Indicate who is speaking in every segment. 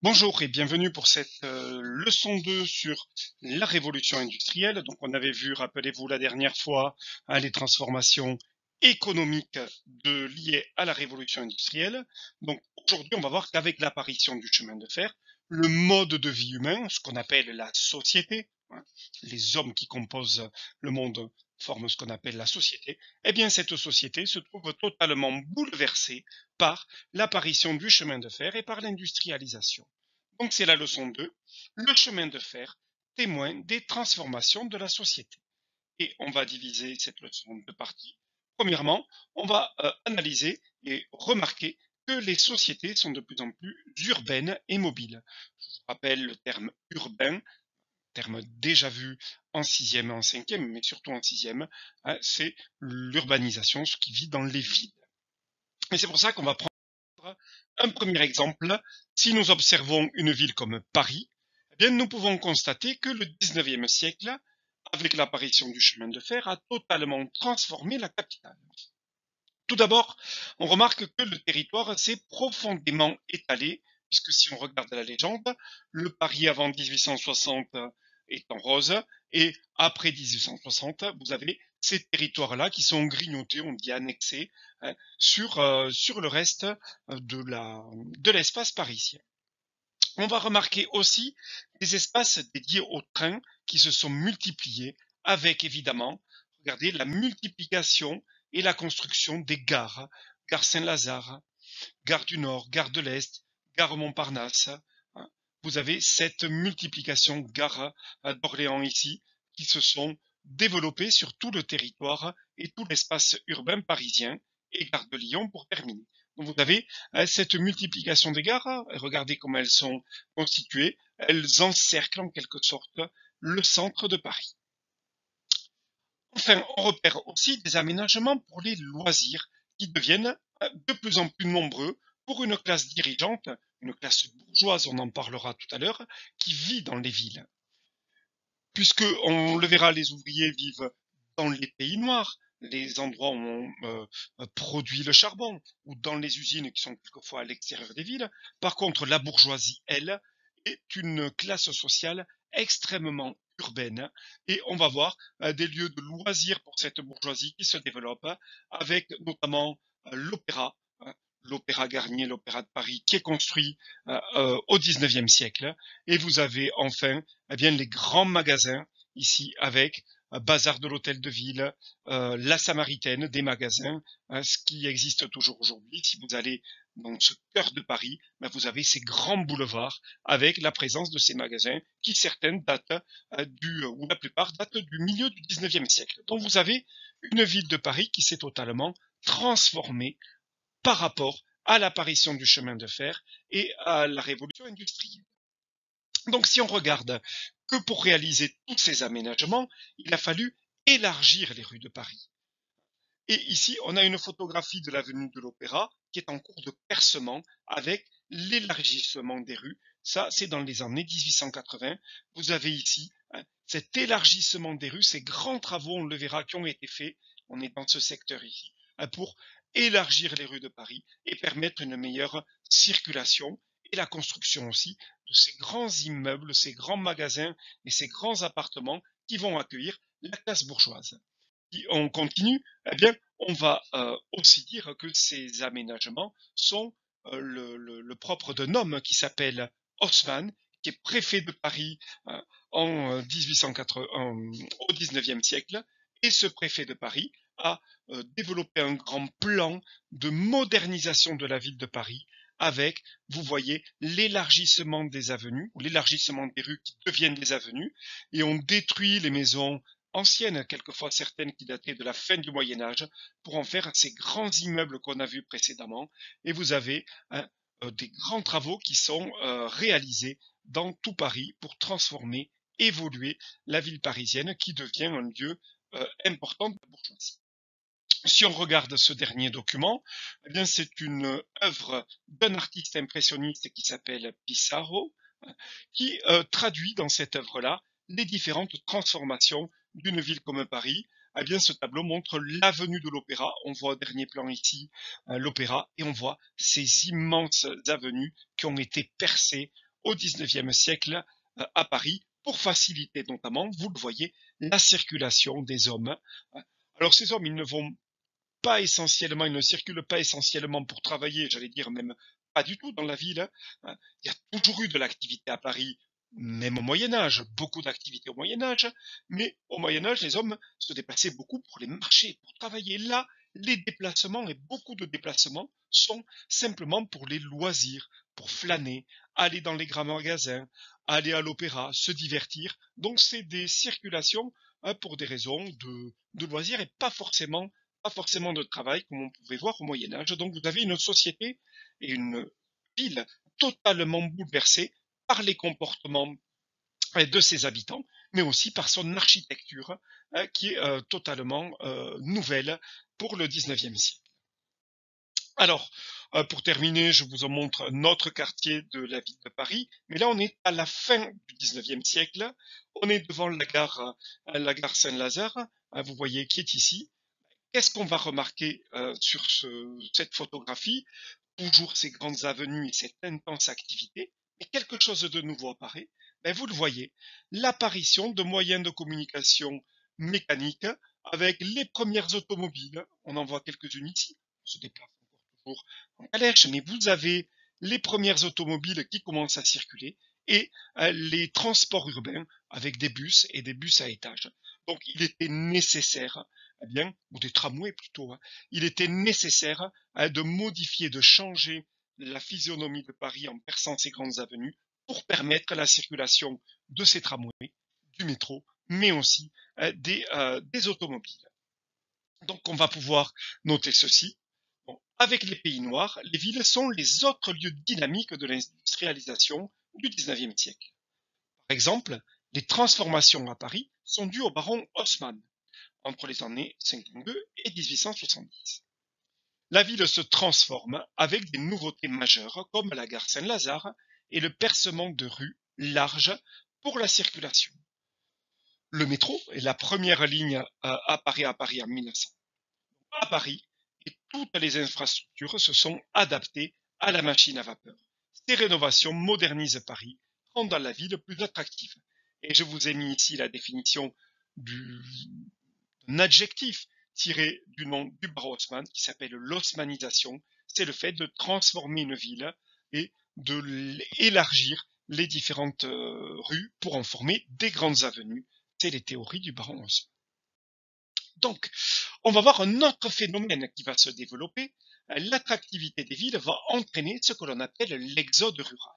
Speaker 1: Bonjour et bienvenue pour cette leçon 2 sur la révolution industrielle. Donc on avait vu, rappelez-vous la dernière fois, les transformations économiques liées à la révolution industrielle. Donc aujourd'hui on va voir qu'avec l'apparition du chemin de fer, le mode de vie humain, ce qu'on appelle la société, les hommes qui composent le monde forment ce qu'on appelle la société, eh bien cette société se trouve totalement bouleversée par l'apparition du chemin de fer et par l'industrialisation. Donc c'est la leçon 2, le chemin de fer, témoin des transformations de la société. Et on va diviser cette leçon en deux parties. Premièrement, on va analyser et remarquer que les sociétés sont de plus en plus urbaines et mobiles. Je vous rappelle le terme urbain, terme déjà vu en sixième et en cinquième, mais surtout en sixième, c'est l'urbanisation, ce qui vit dans les villes. Et c'est pour ça qu'on va prendre un premier exemple. Si nous observons une ville comme Paris, eh bien, nous pouvons constater que le 19e siècle, avec l'apparition du chemin de fer, a totalement transformé la capitale. Tout d'abord, on remarque que le territoire s'est profondément étalé, puisque si on regarde la légende, le Paris avant 1860 est en rose, et après 1860, vous avez ces territoires-là qui sont grignotés, on dit annexés, sur le reste de l'espace parisien. On va remarquer aussi des espaces dédiés aux trains qui se sont multipliés avec évidemment, regardez, la multiplication et la construction des gares, gare Saint-Lazare, gare du Nord, gare de l'Est, gare Montparnasse. Vous avez cette multiplication gare d'Orléans ici qui se sont développées sur tout le territoire et tout l'espace urbain parisien et gare de Lyon pour terminer. Donc vous avez cette multiplication des gares, regardez comment elles sont constituées, elles encerclent en quelque sorte le centre de Paris. Enfin, on repère aussi des aménagements pour les loisirs qui deviennent de plus en plus nombreux pour une classe dirigeante, une classe bourgeoise, on en parlera tout à l'heure, qui vit dans les villes. Puisque, on le verra, les ouvriers vivent dans les pays noirs, les endroits où on produit le charbon, ou dans les usines qui sont quelquefois à l'extérieur des villes. Par contre, la bourgeoisie, elle, est une classe sociale extrêmement urbaine, et on va voir des lieux de loisirs pour cette bourgeoisie qui se développent, avec notamment l'opéra, l'opéra Garnier, l'opéra de Paris, qui est construit au 19e siècle, et vous avez enfin eh bien, les grands magasins ici avec Bazar de l'Hôtel de Ville, la Samaritaine, des magasins, ce qui existe toujours aujourd'hui. Si vous allez dans ce cœur de Paris, ben vous avez ces grands boulevards avec la présence de ces magasins qui certaines datent ou la plupart datent du milieu du 19e siècle. Donc vous avez une ville de Paris qui s'est totalement transformée par rapport à l'apparition du chemin de fer et à la révolution industrielle. Donc si on regarde que pour réaliser tous ces aménagements, il a fallu élargir les rues de Paris. Et ici, on a une photographie de l'avenue de l'Opéra qui est en cours de percement avec l'élargissement des rues. Ça, c'est dans les années 1880. Vous avez ici cet élargissement des rues, ces grands travaux, on le verra, qui ont été faits. On est dans ce secteur ici, pour élargir les rues de Paris et permettre une meilleure circulation et la construction aussi de ces grands immeubles, ces grands magasins et ces grands appartements qui vont accueillir la classe bourgeoise. Si on continue, eh bien, on va aussi dire que ces aménagements sont le propre d'un homme qui s'appelle Haussmann, qui est préfet de Paris en 1880, au 19e siècle. Et ce préfet de Paris a développé un grand plan de modernisation de la ville de Paris avec, vous voyez, l'élargissement des avenues, ou l'élargissement des rues qui deviennent des avenues, et on détruit les maisons anciennes, quelquefois certaines qui dataient de la fin du Moyen Âge, pour en faire ces grands immeubles qu'on a vus précédemment. Et vous avez des grands travaux qui sont réalisés dans tout Paris pour transformer, évoluer la ville parisienne qui devient un lieu important de la bourgeoisie. Si on regarde ce dernier document, eh bien c'est une œuvre d'un artiste impressionniste qui s'appelle Pissarro, qui traduit dans cette œuvre-là les différentes transformations d'une ville comme Paris. Eh bien, ce tableau montre l'avenue de l'Opéra. On voit au dernier plan ici l'Opéra et on voit ces immenses avenues qui ont été percées au 19e siècle à Paris pour faciliter notamment, vous le voyez, la circulation des hommes. Alors ces hommes, ils ne circulent pas essentiellement pour travailler, j'allais dire même pas du tout dans la ville. Il y a toujours eu de l'activité à Paris, même au Moyen Âge, beaucoup d'activités au Moyen Âge, mais au Moyen Âge, les hommes se déplaçaient beaucoup pour les marchés, pour travailler. Là, les déplacements, et beaucoup de déplacements, sont simplement pour les loisirs, pour flâner, aller dans les grands magasins, aller à l'opéra, se divertir. Donc c'est des circulations pour des raisons de loisirs et pas forcément de travail, comme on pouvait voir au Moyen Âge. Donc vous avez une société et une ville totalement bouleversée par les comportements de ses habitants, mais aussi par son architecture qui est totalement nouvelle pour le 19e siècle. Alors, pour terminer, je vous en montre notre quartier de la ville de Paris, mais là on est à la fin du 19e siècle, on est devant la gare Saint-Lazare, vous voyez qui est ici. Qu'est-ce qu'on va remarquer sur cette photographie? Toujours ces grandes avenues et cette intense activité, et quelque chose de nouveau apparaît. Ben, vous le voyez, l'apparition de moyens de communication mécaniques avec les premières automobiles. On en voit quelques-unes ici, on se déplace encore toujours en calèche, mais vous avez les premières automobiles qui commencent à circuler et les transports urbains avec des bus et des bus à étages. Donc il était nécessaire, eh bien, ou des tramways plutôt, il était nécessaire de modifier, de changer la physionomie de Paris en perçant ces grandes avenues pour permettre la circulation de ces tramways, du métro, mais aussi des automobiles. Donc on va pouvoir noter ceci. Bon, avec les pays noirs, les villes sont les autres lieux dynamiques de l'industrialisation du 19e siècle. Par exemple, les transformations à Paris sont dues au baron Haussmann entre les années 52 et 1870. La ville se transforme avec des nouveautés majeures comme la gare Saint-Lazare et le percement de rues larges pour la circulation. Le métro est la première ligne apparaît à Paris en 1900. À Paris, et toutes les infrastructures se sont adaptées à la machine à vapeur. Ces rénovations modernisent Paris, rendant la ville plus attractive. Et je vous ai mis ici la définition d'un adjectif tiré du nom du baron Haussmann qui s'appelle l'haussmannisation. C'est le fait de transformer une ville et de élargir les différentes rues pour en former des grandes avenues. C'est les théories du baron Haussmann. Donc, on va voir un autre phénomène qui va se développer. L'attractivité des villes va entraîner ce que l'on appelle l'exode rural.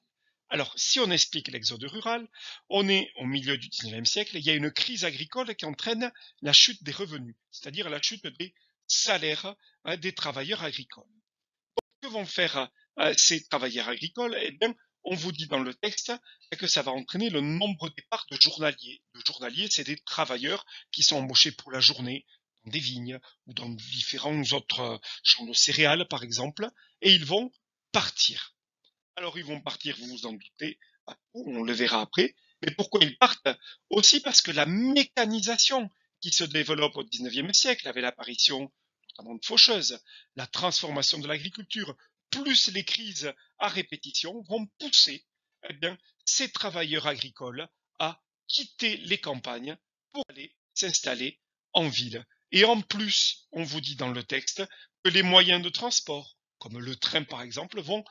Speaker 1: Alors, si on explique l'exode rural, on est au milieu du 19e siècle, il y a une crise agricole qui entraîne la chute des revenus, c'est-à-dire la chute des salaires des travailleurs agricoles. Que vont faire ces travailleurs agricoles? Eh bien, on vous dit dans le texte que ça va entraîner le nombre départ de journaliers. De journaliers, c'est des travailleurs qui sont embauchés pour la journée dans des vignes ou dans différents autres champs de céréales, par exemple, et ils vont partir. Alors, ils vont partir, vous vous en doutez, on le verra après, mais pourquoi ils partent? Aussi parce que la mécanisation qui se développe au 19e siècle, avec l'apparition notamment de faucheuses, la transformation de l'agriculture, plus les crises à répétition vont pousser eh bien, ces travailleurs agricoles à quitter les campagnes pour aller s'installer en ville. Et en plus, on vous dit dans le texte que les moyens de transport, comme le train par exemple, vont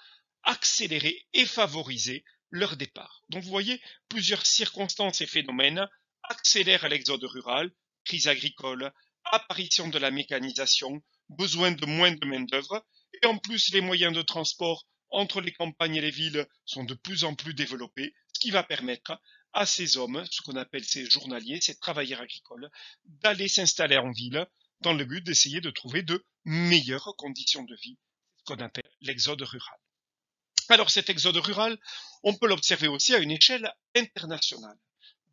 Speaker 1: accélérer et favoriser leur départ. Donc vous voyez, plusieurs circonstances et phénomènes accélèrent l'exode rural, crise agricole, apparition de la mécanisation, besoin de moins de main-d'œuvre, et en plus les moyens de transport entre les campagnes et les villes sont de plus en plus développés, ce qui va permettre à ces hommes, ce qu'on appelle ces journaliers, ces travailleurs agricoles, d'aller s'installer en ville dans le but d'essayer de trouver de meilleures conditions de vie, ce qu'on appelle l'exode rural. Alors cet exode rural, on peut l'observer aussi à une échelle internationale.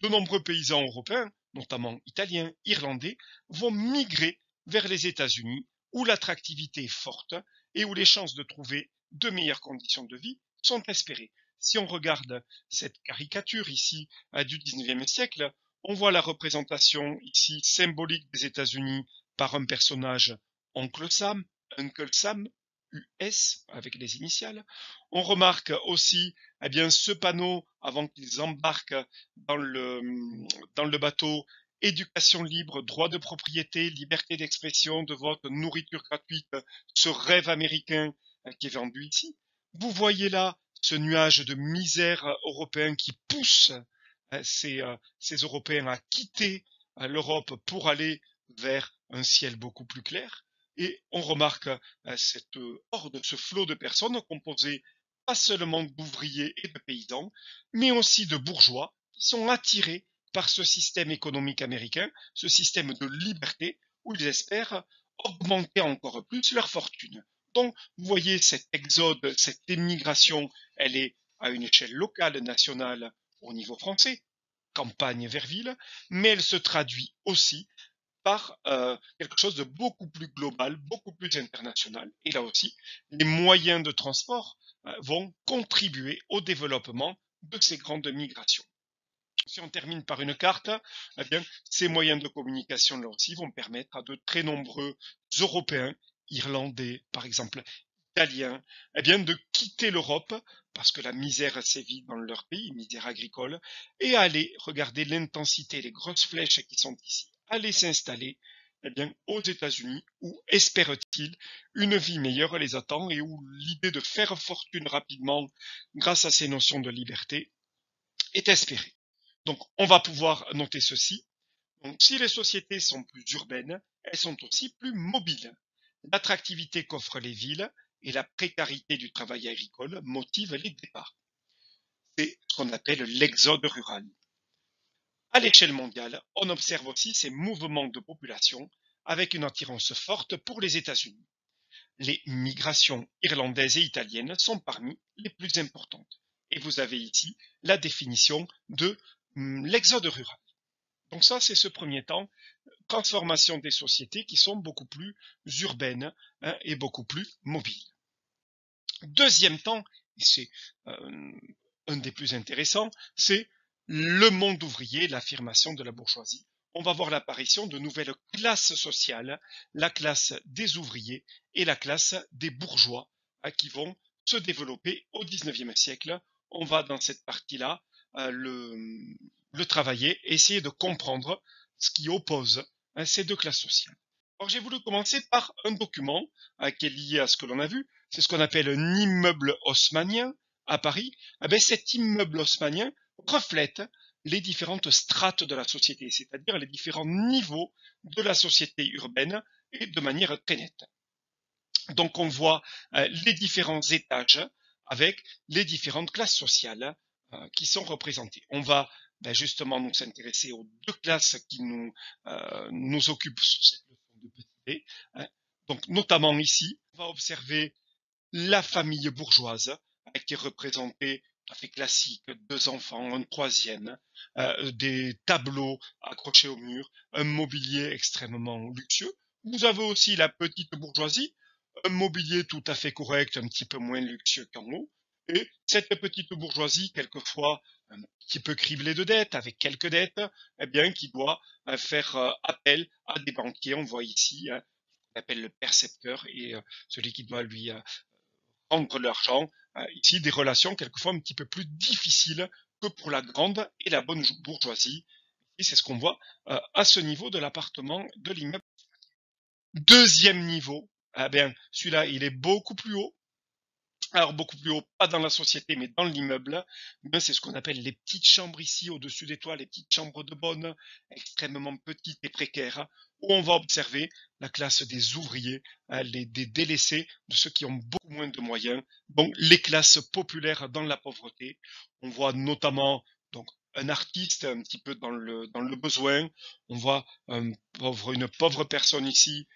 Speaker 1: De nombreux paysans européens, notamment italiens, irlandais, vont migrer vers les États-Unis où l'attractivité est forte et où les chances de trouver de meilleures conditions de vie sont espérées. Si on regarde cette caricature ici du 19e siècle, on voit la représentation ici symbolique des États-Unis par un personnage Oncle Sam, Uncle Sam, US avec les initiales. On remarque aussi ce panneau avant qu'ils embarquent dans le bateau: éducation libre, droit de propriété, liberté d'expression, de vote, nourriture gratuite, ce rêve américain qui est vendu ici. Vous voyez là ce nuage de misère européen qui pousse ces Européens à quitter l'Europe pour aller vers un ciel beaucoup plus clair. Et on remarque cette horde, ce flot de personnes composé pas seulement d'ouvriers et de paysans, mais aussi de bourgeois qui sont attirés par ce système économique américain, ce système de liberté où ils espèrent augmenter encore plus leur fortune. Donc, vous voyez cet exode, cette émigration, elle est à une échelle locale, nationale, au niveau français, campagne vers ville, mais elle se traduit aussi par quelque chose de beaucoup plus global, beaucoup plus international. Et là aussi, les moyens de transport vont contribuer au développement de ces grandes migrations. Si on termine par une carte, ces moyens de communication là aussi vont permettre à de très nombreux Européens, Irlandais par exemple, Italiens, de quitter l'Europe parce que la misère sévit dans leur pays, misère agricole, et aller regarder l'intensité, les grosses flèches qui sont ici, aller s'installer aux États-Unis où, espèrent-ils, une vie meilleure les attend et où l'idée de faire fortune rapidement grâce à ces notions de liberté est espérée. Donc, on va pouvoir noter ceci. Donc, si les sociétés sont plus urbaines, elles sont aussi plus mobiles. L'attractivité qu'offrent les villes et la précarité du travail agricole motivent les départs. C'est ce qu'on appelle l'exode rural. À l'échelle mondiale, on observe aussi ces mouvements de population avec une attirance forte pour les États-Unis. Les migrations irlandaises et italiennes sont parmi les plus importantes. Et vous avez ici la définition de l'exode rural. Donc ça, c'est ce premier temps, transformation des sociétés qui sont beaucoup plus urbaines et beaucoup plus mobiles. Deuxième temps, et c'est un des plus intéressants, c'est le monde ouvrier, l'affirmation de la bourgeoisie. On va voir l'apparition de nouvelles classes sociales, la classe des ouvriers et la classe des bourgeois, qui vont se développer au XIXe siècle. On va dans cette partie-là le travailler, essayer de comprendre ce qui oppose ces deux classes sociales. Alors j'ai voulu commencer par un document qui est lié à ce que l'on a vu, c'est ce qu'on appelle un immeuble haussmannien à Paris. Cet immeuble haussmannien reflète les différentes strates de la société, c'est-à-dire les différents niveaux de la société urbaine et de manière très nette. Donc on voit les différents étages avec les différentes classes sociales qui sont représentées. On va justement nous intéresser aux deux classes qui nous occupent sur cette leçon de petit b. Donc notamment ici, on va observer la famille bourgeoise qui est représentée tout à fait classique, deux enfants, un troisième, des tableaux accrochés au mur, un mobilier extrêmement luxueux. Vous avez aussi la petite bourgeoisie, un mobilier tout à fait correct, un petit peu moins luxueux qu'en haut, et cette petite bourgeoisie, quelquefois un petit peu criblée de dettes, avec quelques dettes, qui doit faire appel à des banquiers. On voit ici, on appelle le percepteur, et celui qui doit lui rendre l'argent. Ici, des relations quelquefois un petit peu plus difficiles que pour la grande et la bonne bourgeoisie. Et c'est ce qu'on voit à ce niveau de l'appartement de l'immeuble. Deuxième niveau, celui-là, il est beaucoup plus haut. Alors beaucoup plus haut, pas dans la société, mais dans l'immeuble. C'est ce qu'on appelle les petites chambres ici, au-dessus des toits, les petites chambres de bonne, extrêmement petites et précaires, où on va observer la classe des ouvriers, des délaissés, de ceux qui ont beaucoup moins de moyens, donc les classes populaires dans la pauvreté. On voit notamment donc un artiste un petit peu dans le besoin. On voit une pauvre personne ici,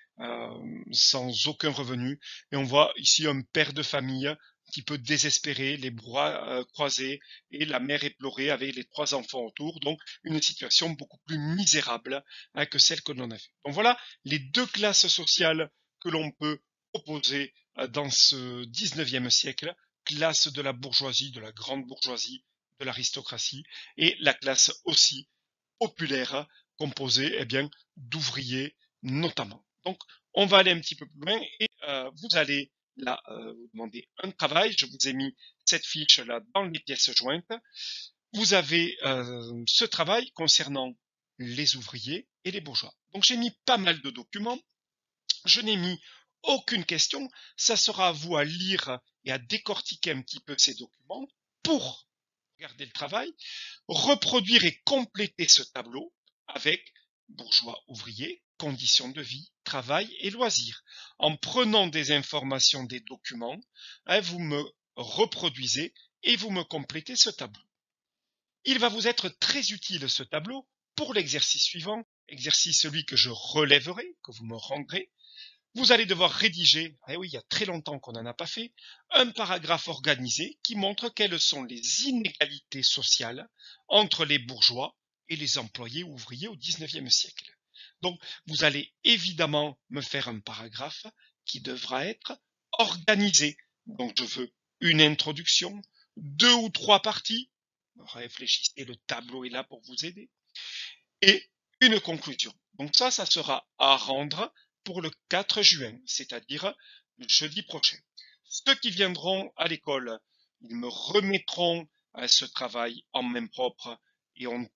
Speaker 1: sans aucun revenu, et on voit ici un père de famille un petit peu désespéré, les bras croisés, et la mère éplorée avec les trois enfants autour, donc une situation beaucoup plus misérable que celle que l'on a vue. Donc voilà les deux classes sociales que l'on peut opposer dans ce 19e siècle, classe de la bourgeoisie, de la grande bourgeoisie, de l'aristocratie, et la classe aussi populaire, composée d'ouvriers notamment. Donc, on va aller un petit peu plus loin et vous allez Là, vous demandez un travail. Je vous ai mis cette fiche là dans les pièces jointes. Vous avez ce travail concernant les ouvriers et les bourgeois. Donc j'ai mis pas mal de documents. Je n'ai mis aucune question. Ça sera à vous à lire et à décortiquer un petit peu ces documents pour regarder le travail, reproduire et compléter ce tableau avec bourgeois, ouvriers, conditions de vie, travail et loisirs. En prenant des informations des documents, vous me reproduisez et vous me complétez ce tableau. Il va vous être très utile ce tableau pour l'exercice suivant, exercice celui que je relèverai, que vous me rendrez. Vous allez devoir rédiger, eh oui, il y a très longtemps qu'on n'en a pas fait, un paragraphe organisé qui montre quelles sont les inégalités sociales entre les bourgeois et les employés ouvriers au XIXe siècle. Donc, vous allez évidemment me faire un paragraphe qui devra être organisé. Donc, je veux une introduction, 2 ou 3 parties. Réfléchissez, le tableau est là pour vous aider. Et une conclusion. Donc ça sera à rendre pour le 4 juin, c'est-à-dire le jeudi prochain. Ceux qui viendront à l'école, ils me remettront ce travail en main propre et on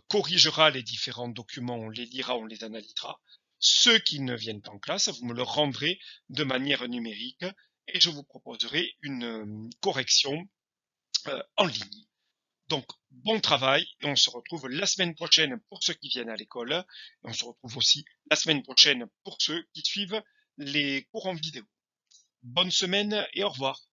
Speaker 1: corrigera les différents documents, on les lira, on les analysera. Ceux qui ne viennent pas en classe, vous me le rendrez de manière numérique et je vous proposerai une correction en ligne. Donc, bon travail et on se retrouve la semaine prochaine pour ceux qui viennent à l'école. Et on se retrouve aussi la semaine prochaine pour ceux qui suivent les cours en vidéo. Bonne semaine et au revoir.